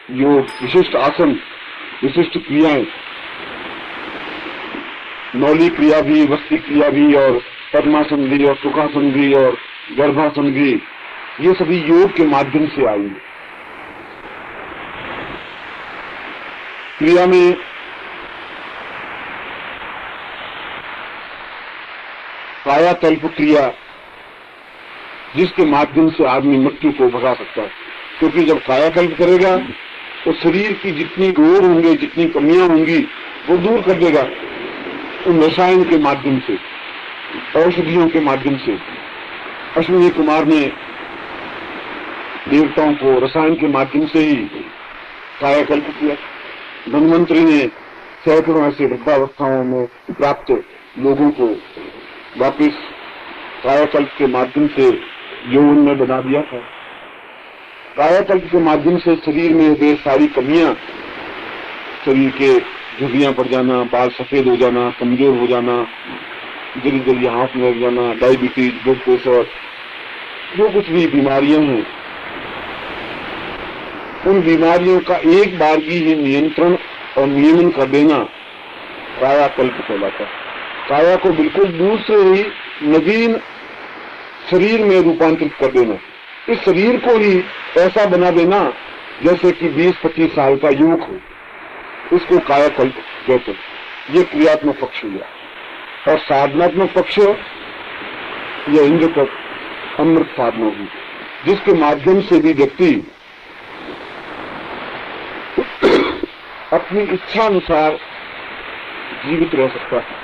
योग, विशिष्ट आसन, विशिष्ट क्रियाएं, नौली क्रिया भी, वस्ती क्रिया भी, और पद्मासन भी, और सुखासन भी, और गर्भासन भी, ये सभी योग के माध्यम से आएंगे। क्रिया में कायाकल्प क्रिया, जिसके माध्यम से आदमी मृत्यु को भगा सकता है, क्योंकि जब कायाकल्प करेगा तो शरीर की जितनी रोग होंगे, जितनी कमियां होंगी, वो दूर कर देगा उन रसायन के माध्यम से, औषधियों के माध्यम से। अश्विनी कुमार ने देवताओं को रसायन के माध्यम से ही कायाकल्प किया। धन्वंतरी ने सैकड़ों ऐसे वृद्धावस्थाओं में प्राप्त लोगों को वापिस कायाकल्प के माध्यम से यौवन में बना दिया था। कायाकल्प के माध्यम से शरीर में वे सारी कमियां, शरीर के झुर्रियां पड़ जाना, बाल सफेद हो जाना, कमजोर हो जाना, जल्दी जल्दी हाथ में लग जाना, डायबिटीज, ब्लड प्रेशर, जो कुछ भी बीमारियां हैं, उन बीमारियों का एक बार ही नियंत्रण और नियमन कर देना कायाकल्प कहलाता है। काया को बिल्कुल दूसरे ही नवीन शरीर में रूपांतरित कर देना, इस शरीर को ही ऐसा बना देना जैसे कि 20-25 साल का युवक हो, इसको कायाकल्प कहते हैं। ये क्रियात्मक पक्ष हुआ। और साधनात्मक पक्ष यह इंद्र तक अमृत साधना हुई, जिसके माध्यम से भी व्यक्ति अपनी इच्छा अनुसार जीवित रह सकता है।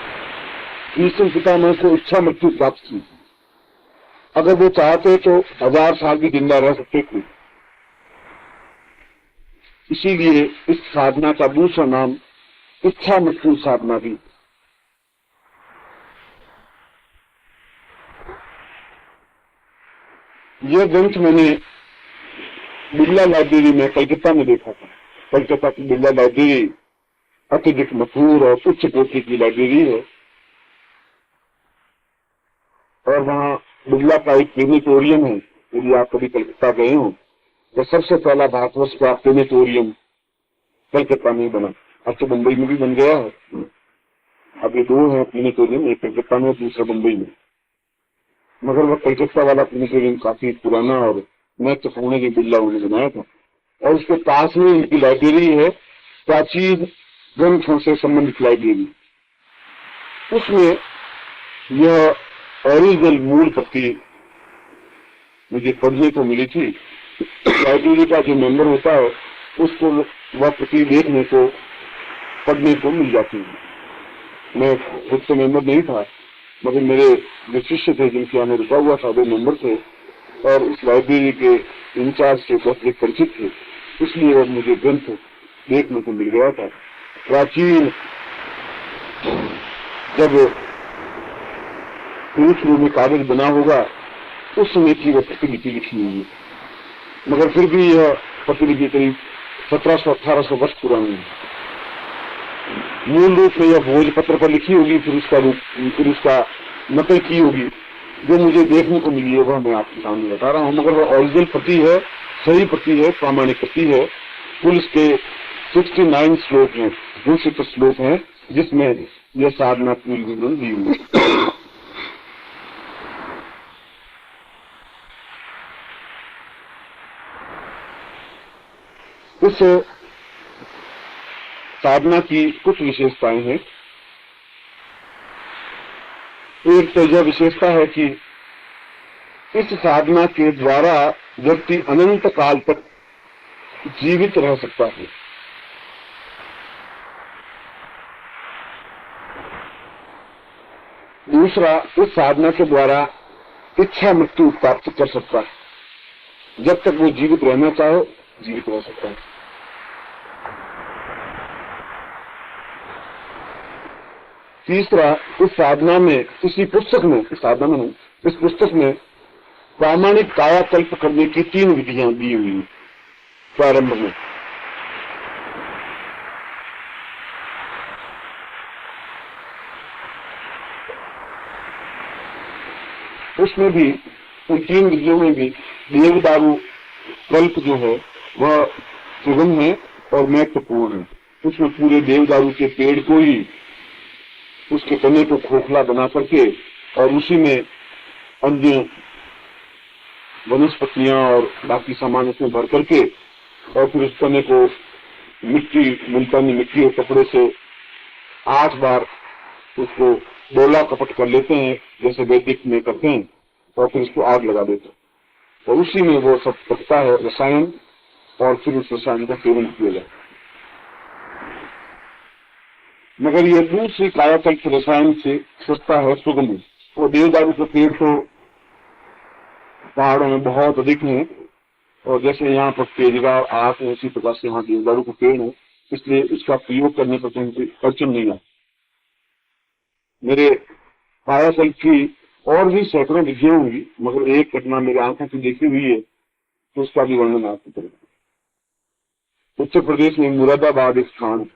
भीष्म पितामह को इच्छा मृत्यु प्राप्त थी, अगर वो चाहते तो 1000 साल भी जिंदा रह सकते थे। इसीलिए इस साधना का दूसरा नाम इच्छा मृत्यु साधना भी। यह ग्रंथ मैंने बिरला लाइब्रेरी में कलकत्ता में देखा था। कलकत्ता की बिरला लाइब्रेरी अत्यधिक मशहूर और उच्च कोटि की लाइब्रेरी है, और वहाँ बिरला का एक प्लेनेटोरियम है। यदि आप कभी कलकत्ता गए हो तो सबसे पहला भारतवर्ष का प्लेनेटोरियम कलकत्ता में बना। अब तो मुंबई में भी बन गया है। अब ये 2 है प्लेनेटोरियम, एक कलकत्ता में, दूसरा मुंबई में। मगर वह कलकत्ता वाला प्लेनेटोरियम काफी पुराना और महत्वपूर्ण है, बिरला उन्होंने बनाया था। और उसके पास में इनकी लाइब्रेरी है, प्राचीन ग्रंथों से संबंधित लाइब्रेरी। उसमें यह ओरिजिनल मूल प्रति मुझे पढ़ने को मिली थी। लाइब्रेरी का जो मेंबर होता है उसको वह प्रति देखने को, पढ़ने को मिल जाती है। मैं खुद तो मेंबर नहीं था, मगर मेरे जो शिष्य थे जिनके यहाँ रुका हुआ था वो मेंबर थे, और इस लाइब्रेरी के इंचार्ज से बहुत परिचित थे, इसलिए वह मुझे ग्रंथ देखने को मिल गया था। प्राचीन जब पुरुष रूप में कागज बना होगा उस समय की वह प्रतिलिपि लिखी हुई है, मगर फिर भी यह प्रतिलिपि करीब 1700-1800 वर्ष पुरानी है। मूल रूप में यह भोजपत्र पर लिखी होगी, फिर उसका नकल की होगी। जो मुझे देखने को मिली है वह मैं आपके सामने बता रहा हूँ, मगर वह ओरिजिनल प्रति है, सही प्रति है, प्रामाणिक प्रति है। कुल इसके 69 श्लोक हैं, 200 श्लोक हैं, जिसमें यह साधना पूरी विवरण दी हुई है। इस साधना की कुछ विशेषताएं हैं। एक तो यह विशेषता है कि इस साधना के द्वारा व्यक्ति अनंत काल तक जीवित रह सकता है। दूसरा, इस साधना के द्वारा इच्छा मृत्यु प्राप्त कर सकता है। जब तक वो जीवित रहना चाहे जीवित रह सकता है। तीसरा, इस साधना में, इसी पुस्तक में, इस साधना में, इस पुस्तक में प्रामाणिक कायाकल्प करने की 3 विधियां दी हुई हैं। प्रारंभ में उसमें भी, उन 3 विधियों में भी देवदारू कल्प जो है वह सुगम है और महत्वपूर्ण है। उसमें पूरे देवदारू के पेड़ को ही, उसके तने को खोखला बना करके और उसी में अन्य वनस्पतियां और बाकी सामान उसमें भर करके और फिर उस तने को मिट्टी, मुल्तानी मिट्टी और कपड़े से 8 बार उसको डोला कपट कर लेते हैं जैसे वैदिक में करते हैं, और फिर उसको आग लगा देते हैं और उसी में वो सब पकता है रसायन, और फिर उस रसायन का सेवन किया जाता है। मगर ये दूसरी कायाकल्प रसायन से सस्ता है, सुगम है। वो देवदारू के पेड़ तो पहाड़ों में बहुत अधिक है, और जैसे यहाँ पर तेजगांव आस है उसी प्रकार से यहाँ देवदारू के पेड़ है, इसलिए इसका प्रयोग करने पर कोई अड़चन नहीं है। मेरे कायाकल्प की और भी सैकड़ों विधियां होंगी, मगर एक घटना मेरी आंखों से देखी हुई है तो उसका भी वर्णन आपको करेगा। उत्तर प्रदेश में मुरादाबाद एक स्थान है,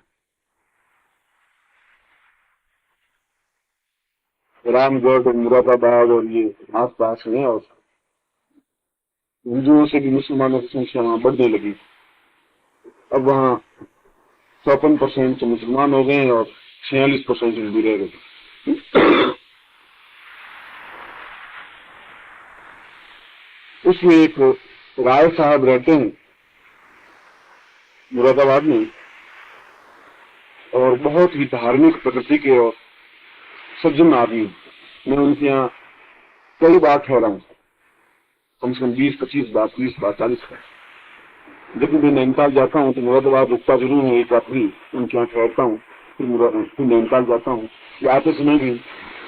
रामगढ़ और मुरादाबाद और ये आस पास है, और हिंदुओं से भी मुसलमानों की संख्या वहां बढ़ने लगी। अब वहां 54% मुसलमान हो गए और 46% हिंदू रह गए। उसमें एक राय साहब रहते हैं मुरादाबाद में, और बहुत ही धार्मिक प्रकृति के और सज्जन आदमी। मैं उनके यहाँ कई बार ठहरा हूं, कम से कम 20-25 बार, 30 बार, 40 बार। जब मैं नैनीताल जाता हूँ तो मुरादाबाद रुकता जरूर हूँ, एक रात्रि उनके यहाँ ठहरता हूँ, फिर नैनीताल जाता हूँ। आते समय भी,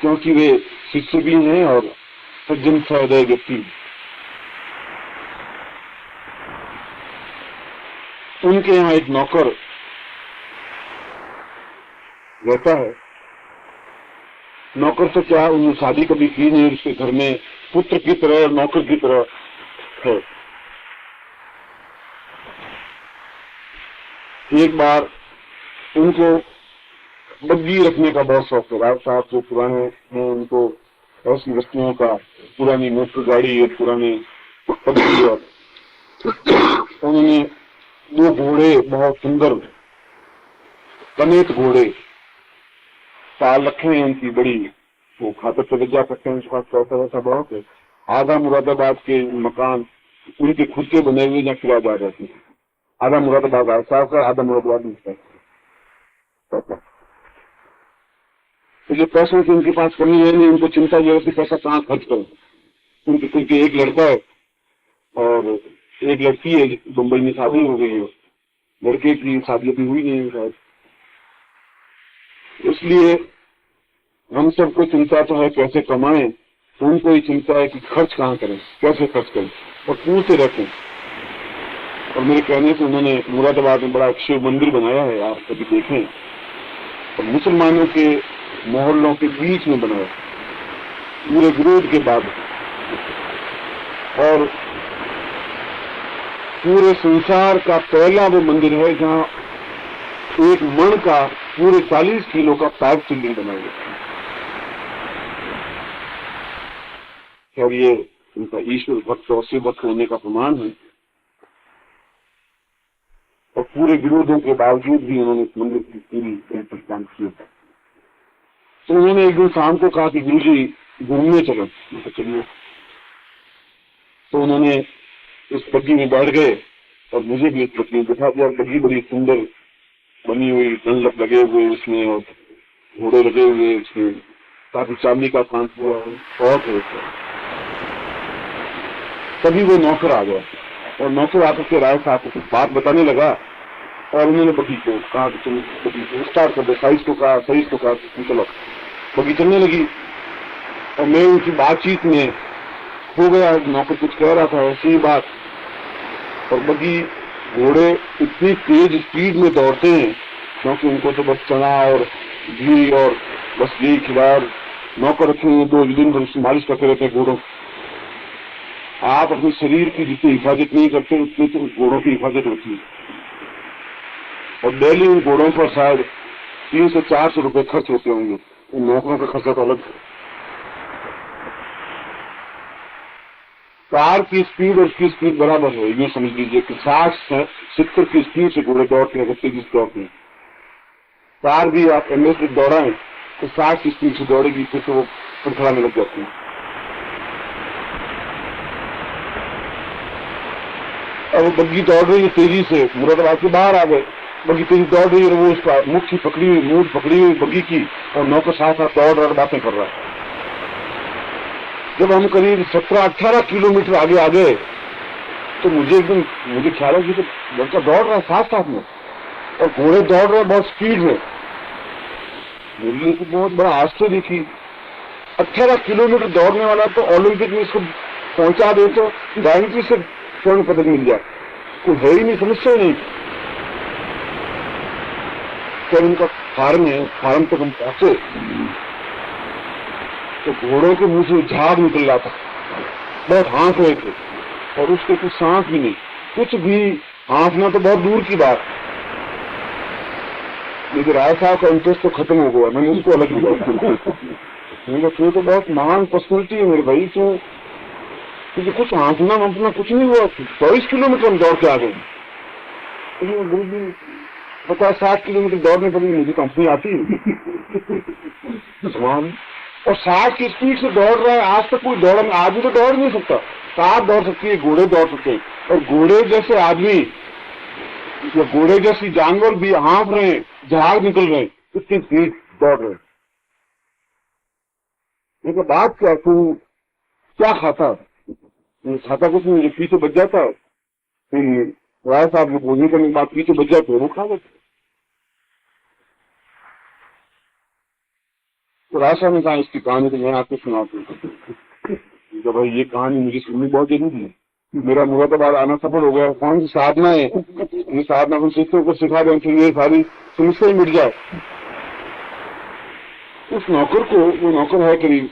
क्योंकि वे शिष्य भी हैं और सज्जन सहृदय व्यक्ति। उनके यहाँ एक नौकर रहता है। नौकर तो क्या, उन्होंने शादी कभी की नहीं, उसके घर में पुत्र की तरह और नौकर की तरह है। एक बार उनको बग्गी रखने का बहुत शौक है। राव साहब जो पुराने हैं उनको ऐसी वस्तुओं का, पुरानी मोटर गाड़ी और पुराने बग्गी, और उन्होंने 2 घोड़े, बहुत सुंदर तनेत घोड़े पाल रखे हैं। उनकी बड़ी वो खातर तवज्जा करते हैं, उसके पास पैसा वैसा बहुत है। आधा मुरादाबाद के मकान उनके खुद के बने हुए या किराएदार रहते हैं। आधा मुरादाबाद राव साहब का, आधा मुरादाबाद उनका। तो जो पैसों की उनके पास कमी है नहीं, उनको चिंता ये है कि पैसा कहाँ खर्च करें। उनके एक लड़का है और एक लड़की है, मुंबई में शादी हो गई है। लड़के की शादी अभी हुई नहीं है, इसलिए हम सबको चिंता तो है कैसे कमाएं, तो उनको ही चिंता है कि खर्च कहाँ करें, कैसे खर्च करें और पूछते रखें। और मेरे कहने से उन्होंने मुरादाबाद में बड़ा शिव मंदिर बनाया है, आप कभी देखें, और मुसलमानों के मोहल्लों के बीच में बनाया, पूरे विरोध के बाद। और पूरे संसार का पहला वो मंदिर है जहाँ एक मण का पूरे 40 किलो का पाइप शिवलिंग बनाया गया। और ये उनका ईश्वर भक्त और शिव भक्त होने का प्रमाण है। और पूरे विरोधों के बावजूद भी उन्होंने इस मंदिर की पूरी पहचान की। तो उन्होंने एक दिन शाम को कहा कि गुरु जी घूमने चलो। चलिए। तो उन्होंने इस बग्गी में बैठ गए और मुझे भी इस बग्गी में बैठा दिया। बग्गी बड़ी सुंदर बनी हुई, डंडक लगे हुए उसमें और घोड़े लगे हुए उसमें, काफी चांदी का काम हुआ बहुत है। तभी वो नौकर आ गया और नौकर आकर के राय साहब को बात बताने लगा, और उन्होंने बग्गी को कहा कि तुम बग्गी को स्टार्ट कर दो। साइज को कहा, चलो बग्गी चलने लगी। और मैं उनकी बातचीत में हो गया, नौकर कुछ कह रहा था ऐसी ही बात, और बग्गी घोड़े इतनी तेज स्पीड में दौड़ते हैं क्योंकि उनको तो बस चना और घी और बस यही खिलाया। नौकर रखे हुए 2 दिन भर उसकी मालिश करते रहते हैं घोड़ों। आप अपने शरीर की जितनी हिफाजत नहीं करते उतनी तो घोड़ों की हिफाजत होती है। और डेली उन घोड़ों पर शायद 300 से 400 रुपए खर्च होते होंगे। उन नौकरों का खर्चा तो अलग है। कार की स्पीड और उसकी स्पीड बराबर है। ये समझ लीजिए कि 60-70 की स्पीड से घोड़े दौड़ते हैं, तेजी से दौड़ते हैं। कार भी आप एमएस से दौड़ाएं तो 60 की स्पीड से दौड़ेगी, फिर तो वो फड़फड़ाने लग जाती है। और वो बग्घी दौड़ रही है तेजी से, मुरादाबाद के बाहर आ गए, बग्घी तेजी दौड़ रही है, वो उसका मुट्ठी पकड़ी हुई, मूठ पकड़ी हुई बग्घी की, और नौकर साथ साथ दौड़ रहा, बातें कर रहा है। जब हम करीब 17-18 किलोमीटर आगे आ गए तो मुझे ख्याल है कि तो लड़का दौड़ रहा है साथ साथ में, और घोड़े दौड़ रहे हैं बहुत स्पीड में। मेरे लिए तो बहुत बड़ा आश्चर्य थी। 18 किलोमीटर दौड़ने वाला तो ओलंपिक में इसको पहुंचा दे तो गारंटी से स्वर्ण पदक मिल जाए, कोई है ही नहीं, समस्या नहीं। जब उनका फार्म है, फार्म तक हम पहुंचे तो घोड़ों के मुंह से झाग निकल रहा था, बहुत हाँफ रहे थे, और उसके कुछ सांस भी नहीं, कुछ भी हाँफना तो बहुत दूर की बात। लेकिन राय साहब का इंटरेस्ट तो खत्म हो गया, मैंने उसको अलग किया। तू तो बहुत महान पर्सनैलिटी है मेरे भाई, तो क्योंकि कुछ हाँफना वाँफना कुछ नहीं हुआ। 22 किलोमीटर हम दौड़ के आ गए। 50-60 किलोमीटर दौड़ने पर भी मुझे कंपनी आती है और 60 की स्पीड से दौड़ रहा है। आज तक कोई दौड़ा, आदमी तो दौड़ नहीं सकता, कार दौड़ सकती है, घोड़े दौड़ सकते हैं, और घोड़े जैसे आदमी या घोड़े जैसी जानवर भी हाँफ रहे हैं, झाग निकल रहे हैं, इतनी तेज दौड़ रहे हैं। लेकिन बात क्या, तू क्या खाता? खाता कुछ नहीं, पीछे बच जाता, फिर राय साहब को बोलने करने के बाद पीछे बच जाते, वो खा लेते। तो राय साहब ने कहा इसकी कहानी तो मैं आपको सुनाती हूँ। तो भाई ये कहानी मुझे सुननी बहुत जरूरी है, मेरा मुरादाबाद आना सफल हो गया। कौन सी साधना है, ये साधना हम शिष्यों को सिखा दें, फिर ये सारी समस्या मिट जाए। उस नौकर को, वो नौकर है करीब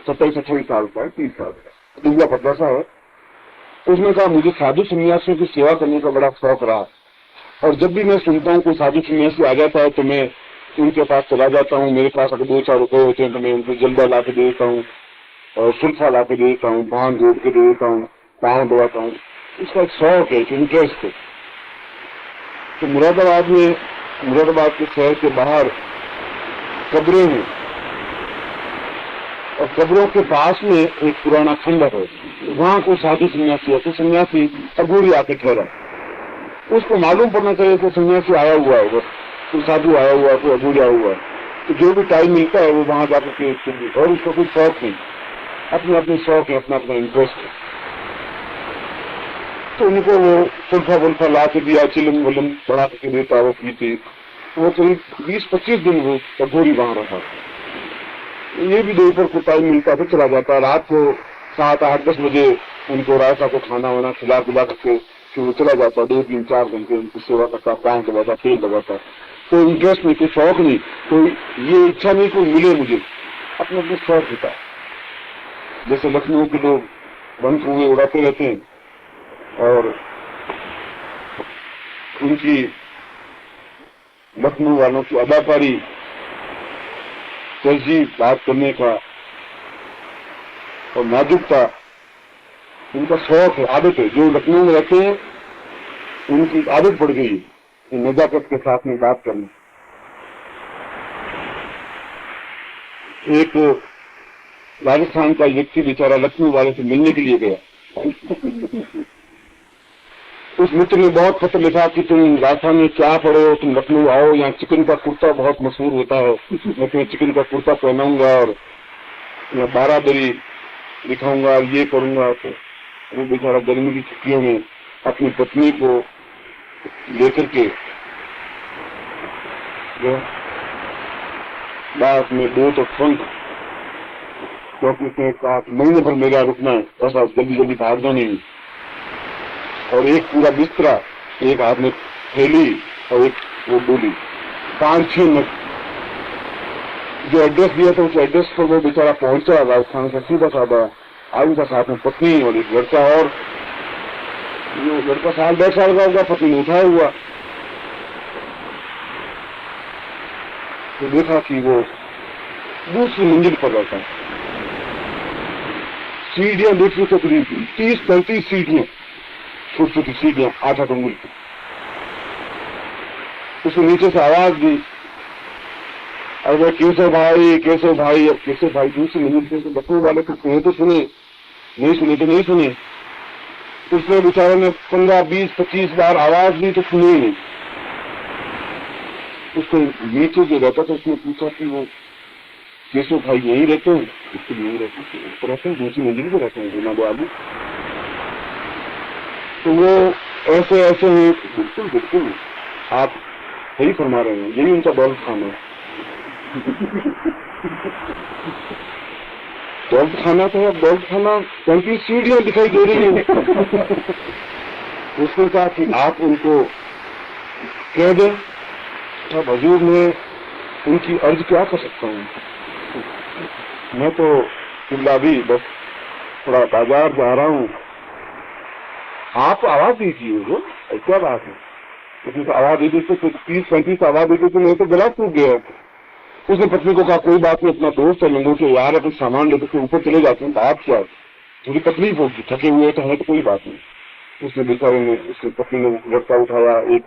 27-28 साल का, 30 साल का, दुबला पतला सा है। उसने कहा मुझे साधु सन्यासियों की सेवा करने का बड़ा शौक रहा, और जब भी मैं सुनता हूँ कोई साधु सन्यासी आ जाता है तो मैं उनके पास चला जाता हूँ। मेरे पास अगर 2-4 रुपए होते हैं तो मैं उनको जल्दा ला के दे देता हूँ, और सुल्फा ला के दे देता हूँ, भान जोड़ के दे देता हूँ, पाँव दबाता हूँ। इसका एक शौक है, इंटरेस्ट है। तो मुरादाबाद के शहर के बाहर कब्रें हैं, और कब्रों के पास में एक पुराना खंडर है, वहां को साधु सन्यासी है। तो सन्यासी अघोरी आके ठहरा, उसको मालूम पड़ना चाहिए कि सन्यासी आया हुआ है, तो साधु आया हुआ है, तो अघोरी आया हुआ है। तो जो भी टाइम मिलता है वो वहां जाकर के, और उसका कोई शौक नहीं, अपने अपने शौक है, अपना अपना इंटरेस्ट है। तो उनको वो सुल्फा वुल्फा ला के दिया, चिलम वलम बढ़ा के देता, वो पीते। वो करीब 20-25 दिन वो अघोरी वहां रहा। ये भी दोपहर को टाइम मिलता तो चला जाता, रात को 7-8-10 बजे उनको रायता को खाना वाना खिला पिला करके फिर वो चला जाता। 2-3-4 घंटे उनकी सेवा करता, पाँव दबाता, पेड़ दबाता। कोई इंटरेस्ट नहीं, कोई शौक नहीं, कोई ये इच्छा नहीं कोई मिले मुझे, अपने अपने शौक होता है। जैसे लखनऊ के लोग रंग हुए उड़ाते रहते हैं, और उनकी लखनऊ वालों की अदाकारी, तहजीब, बात करने का और नाजुकता उनका शौक है, आदत है। जो लखनऊ में रहते हैं उनकी आदत पड़ गई है नजाकत के साथ में बात करना। एक राजस्थान का व्यक्ति बेचारा लखनऊ वाले से मिलने के लिए गया। उस मित्र ने बहुत पत्र लिखा कि तुम राजस्थान में क्या पढ़े हो, तुम लखनऊ आओ, यहाँ चिकन का कुर्ता बहुत मशहूर होता है, मैं तुम्हें चिकन का कुर्ता पहनाऊंगा और यहाँ 12 दरी दिखाऊंगा, ये करूंगा। तो वो बेचारा गर्मी की छुट्टियों में अपनी पत्नी को लेकर के बात में 2 तो फंक, क्योंकि उसने कहा महीने भर मेरा रुकना है, बस आप जल्दी जल्दी भाग दो नहीं। और एक पूरा बिस्तरा, एक हाथ में थैली और एक वो डोली, 5-6 नग। जो एड्रेस दिया था उस एड्रेस पर वो बेचारा पहुंचा राजस्थान का, सीधा साधा आदमी का, साथ में पत्नी और एक लड़का। और जो लड़का 1.5 साल का होगा, पत्नी ने उठाया हुआ। तो देखा कि वो दूसरी मंजिल पर रहता है, सीढ़ियां देखी तो करीब 30-35 सीढ़ियां, छोटी छोटी सीढ़ियां 8-8 उंगली की। उसके नीचे से आवाज दी, अरे केशव भाई केशव भाई। अब केशव भाई दूसरी मंजिल से बसने वाले तो सुने तो सुने, नहीं सुने तो नहीं सुने। उसने बेचारे ने 15-20-25 बार आवाज दी तो सुने ही नहीं। उसको नीचे जो रहता था उसने पूछा कि वो केशव भाई यहीं रहते हैं? उसको यहीं रहते हैं, दूसरी मंजिल पे रहते हैं बिना आलू। तो वो ऐसे ऐसे ही बिल्कुल बिल्कुल आप सही फरमा रहे हैं, यही उनका दौलत खाना है। दौलत खाना था, अब दौलत खाना 35 सीढ़ियां दिखाई दे रही है। उसने कहा कि आप उनको कह दें। अब हजूर में उनकी अर्ज क्या कर सकता हूँ, मैं तो किला भी बस थोड़ा बाजार जा रहा हूँ, आप आवाज दीजिए। वो क्या बात है, उसने तो आवाज दी थी तो 30-35 आवाज दी थी तो मैं तो गला टूट गया। उसने पत्नी को कहा कोई बात नहीं, अपना दोस्त है लंगोटे यार है, कुछ सामान लेकर के ऊपर चले जाते हैं, बात क्या है, थोड़ी तकलीफ होगी, थके हुए तो है तो कोई बात नहीं। उसने बेचारे ने, उसकी पत्नी ने लड़का उठाया, एक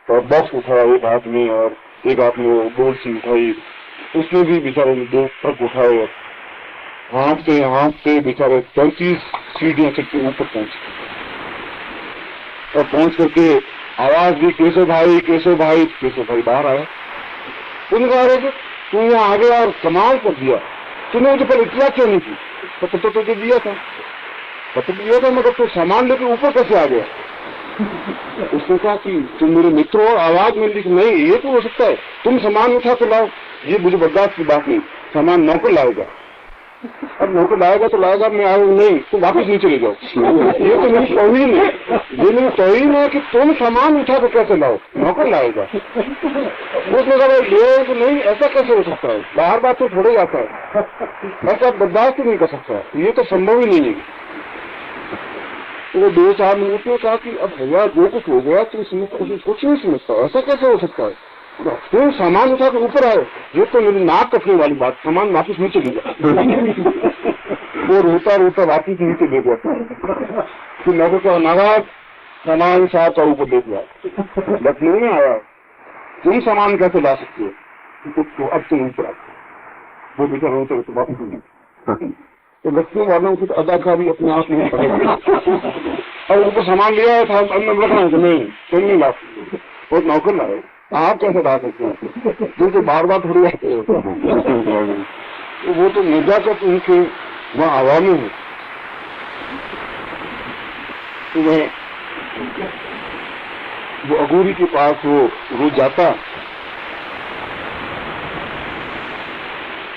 बॉक्स उठाया एक हाथ में और एक हाथ में वो गोल सी उठाई। उसने भी बेचारे ने 2 ट्रक उठाए और हाँफते बेचारे 35 सीढ़ियां चढ़ के ऊपर पहुंचे। और पहुंच करके आवाज दी केशव भाई केशव भाई। केशव भाई बाहर आया। उन्होंने कहा तू यहाँ आ गया और कमाल कर दिया, तूने मुझे पहले इतना क्यों नहीं की? पत्र तो तुझे दिया था, पत्र दिया था, मगर तू सामान लेकर ऊपर कैसे आ गया? उसने कहा कि तुम मेरे मित्र हो, आवाज में लिख नहीं, ये तो हो सकता है तुम सामान उठा के लाओ, ये मुझे बर्दाश्त की बात नहीं, सामान नौकर लाएगा। अब नौकर लाएगा तो लाएगा, मैं आऊँ नहीं तो वापस नहीं चले जाओ। ये तो मेरी तौहीन है, ये मेरी तौहीन है कि तुम सामान उठा के कैसे लाओ, नौकर लाएगा। उसने कहा भाई ले तो नहीं, ऐसा कैसे हो सकता है, बाहर बात तो छोड़े जाता है, ऐसा बर्दाश्त नहीं कर सकता, ये तो संभव ही नहीं है। तो वो 2-4 मिनट में कहा कि अब भैया जो कुछ हो गया तो इसमें कुछ नहीं समझता, ऐसा कैसे हो सकता है, तुम सामान उठा के ऊपर आए, ये तो मेरी नाक कटने वाली बात, सामान वापिस नीचे गिरा। वो रोता रोता वापिस नीचे दे गया। फिर नौकर का नाराज सामान साहब का ऊपर दे दिया, लखनऊ में आया, तुम सामान कैसे ला सकते हो, तो अब तुम ऊपर आते। वो बेचारा रोता रोता वापिस नहीं। तो लखनऊ वालों की अदाकारी अपने आप में और ऊपर सामान लिया था, अंदर रखना है कि नहीं, तुम नहीं ला सकते, वो नौकर लाए, आप कैसे ला सकते हैं, तुम तो बार बार थोड़ी आते हो। तो वो तो नजाकत उनके वहाँ हवा में है। तो वो अघोरी के पास वो रोज जाता।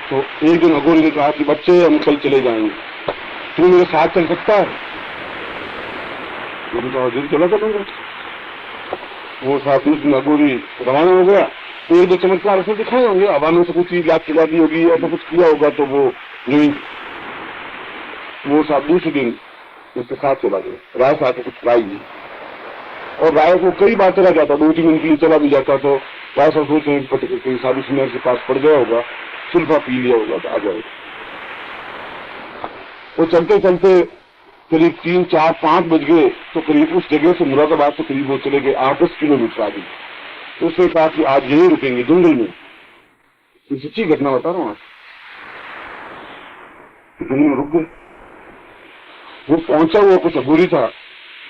तो एक दिन अघोरी ने कहा कि बच्चे हम कल चले जाएंगे, तू मेरे साथ चल सकता है? मैंने कहा जल्दी चला चलूंगा। वो साथ में अघोरी रवाना हो गया। एक दो चमत्कार ऐसे दिखाए होंगे, हवा में से कुछ चीज याद खिला दी होगी, ऐसा कुछ किया होगा, तो वो साथ दूसरे दिन उसके साथ चला गया। राय साथ कुछ लाई नहीं, और राय को कई बार चला जाता, 2-3 दिन के लिए चला भी जाता। तो राय साहब सोचते हैं साधु सुनर के पास पड़ गया होगा, सुल्फा पी लिया होगा तो आ जाएगा। वो चलते चलते करीब 3-4-5 बज गए, तो करीब उस जगह से मुरादाबाद से करीब वो चले गए 8-10 किलोमीटर आगे। तो उसने कहा कि आज यहीं रुकेंगे जंगल में। ये सच्ची घटना बता रहा हूँ, जंगल में रुक गए। वो पहुंचा हुआ कुछ अघोरी था,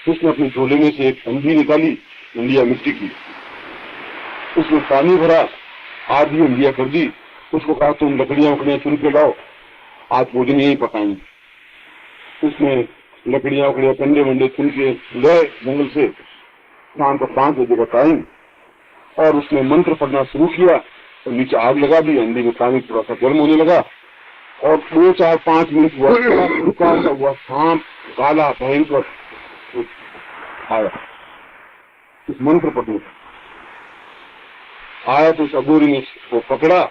उसने अपने झोले में से एक अंधी निकाली, इंडिया मिट्टी की, उसमें पानी भरा, आधी इंडिया कर दी। उसको कहा तुम लकड़ियां चुन के लाओ, आज भोजन यही पकाएंगे। उसने लकड़ियां कंडे वंडे चुन के लाए जंगल से। शाम को 5 बजे का टाइम, और उसने मंत्र पढ़ना शुरू किया और नीचे आग लगा दी। अंधी में पानी थोड़ा सा गर्म होने लगा, और 2-4-5 मिनट हुआ सांप काला भयंकर आया इस मंत्र पढ़ने आया। तो उस अघोरी ने वो पकड़ा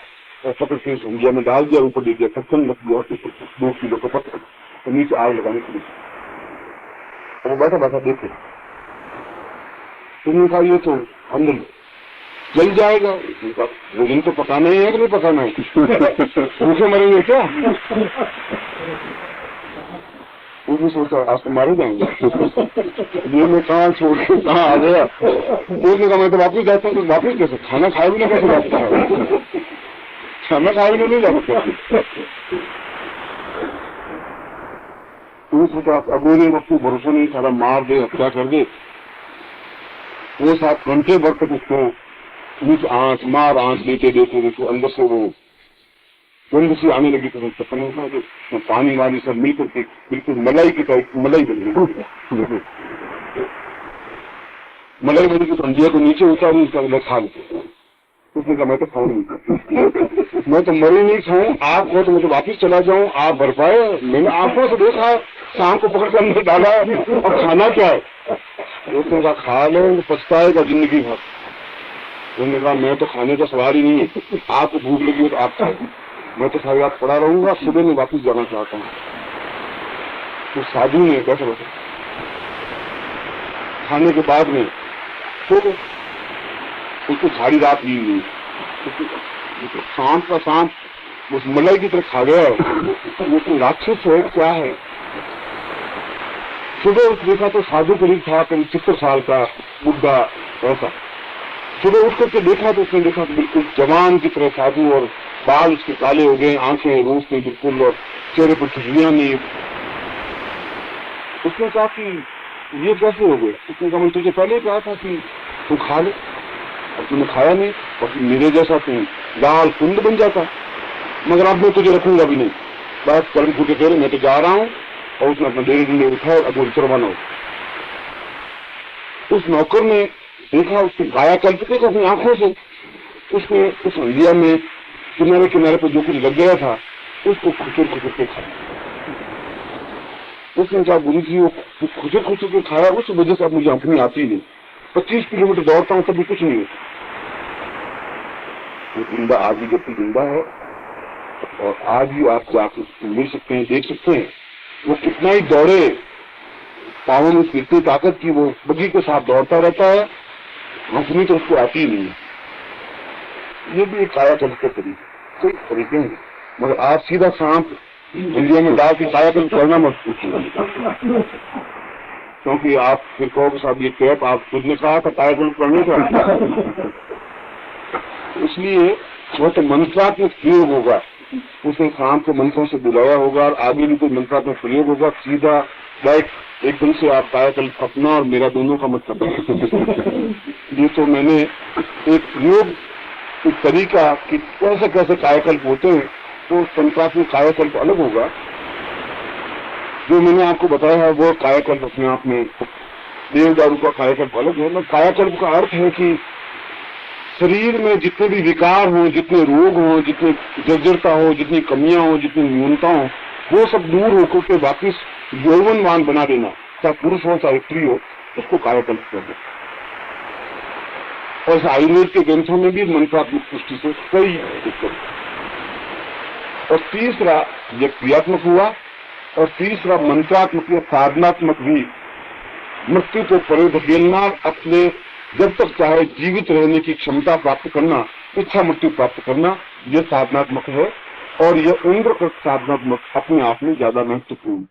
और पकड़ के उस इंडिया में डाल दिया, ऊपर दे दिया, ढक्कन रख दिया, और 2 किलो का पत्थर तो नीचे आग लगाने के लिए। वो बैठा बैठा देखे, तुमने कहा ये तो अंदर जल जाएगा, भोजन तो पकाना ही है कि नहीं पकाना है, भूखे मरेंगे क्या? उसने सोचा आज तो मारे जाएंगे। ये मैं कहाँ छोड़ के कहाँ आ गया। उसने कहा मैं तो वापिस जाता हूँ। तो वापिस कैसे, खाना खाए भी ना कैसे वापस आया, खाना खाए भी नहीं जा सकते। उसने सोचा अगोरे वक्त भरोसा नहीं, सारा मार दे, हत्या कर दे। वो 7 घंटे भर तक उसको नीच आंच मार आंच देते देते देखो अंदर से वो गंध सी आने लगी। तो चपन था जो पानी वाली सब मिलकर के बिल्कुल मलाई की टाइप मलाई बन गई। मलाई बनी की संध्या को नीचे उतारी, उसका अंदर खा ली। उसने कहा मैं तो खाऊं नहीं, मैं तो मरी नहीं खाऊं, आप हो तो मैं तो वापिस चला जाऊं, आप भर पाए। मैंने आंखों से देखा, शाम को पकड़ कर अंदर डाला और खाना क्या है। उसने कहा खा लो, पछताएगा जिंदगी भर। उसने कहा मैं तो खाने का सवाल ही नहीं है, आपको भूख लगी हो तो आप खाओ, मैं तो सारी रात पड़ा रहूंगा, सुबह में वापिस जाना चाहता हूँ। तो साधु ने बैठे बैठे खाने के बाद में तो उसको सारी रात नींद नहीं। सांप का सांप उस मलाई की तरह खा गया। वो राक्षस है क्या है। सुबह उठ देखा तो साधु करीब था, करीब 70 साल का बुढ़ा ऐसा। सुबह उठ करके देखा तो उसने देखा तो बिल्कुल जवान की तरह साधु, और बाल उसके काले हो गए, आंखें रोशनी बिल्कुल, और चेहरे पर झुर्रियां नहीं। उसने कहा कि ये कैसे हो गए। उसने कहा मैं तुझे पहले ही कहा था कि तू खा ले, और तूने खाया नहीं, और मेरे जैसा तू लाल कुंद बन जाता। मगर अब मैं तुझे रखूंगा भी नहीं, बस कर्म फूटे तेरे, मैं तो जा रहा हूँ। और उसने अपना डेरे डंडे उठाए, अब वो रवाना हो। उस नौकर ने देखा, उसकी कायाकल्प देखा अपनी आंखों से। उसने उस इंडिया में किनारे किनारे पर जो कुछ लग गया था उसको खुचर खुचर के खाया। उसने कहा गुरु जी वो खुचर खुचर के खाया, उस वजह से अब मुझे अपनी आती नहीं। 25 किलोमीटर दौड़ता हूँ तभी कुछ नहीं होता। वो जिंदा आज भी जबकि जिंदा है, और आज भी आप जाकर मिल सकते हैं, देख सकते हैं। वो कितना ही दौड़े, पाँव में कितनी ताकत की, वो बगी के साथ दौड़ता रहता है, हंसनी तो उसको आती ही नहीं है। ये भी एक कायाकल्प के तरीके हैं। मगर आप सीधा सांप इंडिया में डाल के कायाकल्प करना मत पूछिए, क्योंकि आप फिर कहोगे साहब ये कैप आप खुद ने कहा था कायाकल्प करने का। इसलिए वो तो मंत्रात्मक प्रयोग होगा, उसने सांप को मंत्रों से बुलाया होगा, और आगे भी कोई मंत्रात्मक प्रयोग होगा। सीधा डायरेक्ट एकदम से आप कायाकल्प अपना और मेरा दोनों का मत करना। ये तो मैंने एक प्रयोग, एक तरीका कि कैसे कैसे कायाकल्प होते हैं, तो तंत्रात्मक कायाकल्प अलग होगा। जो मैंने आपको बताया है वो कायाकल्प अपने आप में, देवदारू का कायाकल्प अलग है। कायाकल्प का अर्थ है कि शरीर में जितने भी विकार हों, जितने रोग हों, जितनी जर्जरता हो, जितनी कमियां हो, जितनी न्यूनता हो, वो सब दूर होकर के वापिस यौवनवान बना देना, चाहे पुरुष हो चाहे स्त्री हो, उसको कायाकल्प कहते हैं। और आयुर्वेद के ग्रंथों में भी मंत्रात्मक दृष्टि से कई दिक्कत। और तीसरा ये क्रियात्मक हुआ, और तीसरा मंत्रात्मक या साधनात्मक भी, मृत्यु को परे धकेलना, अपने जब तक चाहे जीवित रहने की क्षमता प्राप्त करना, इच्छा मृत्यु प्राप्त करना, यह साधनात्मक है। और यह उम्र साधनात्मक अपने आप में ज्यादा महत्वपूर्ण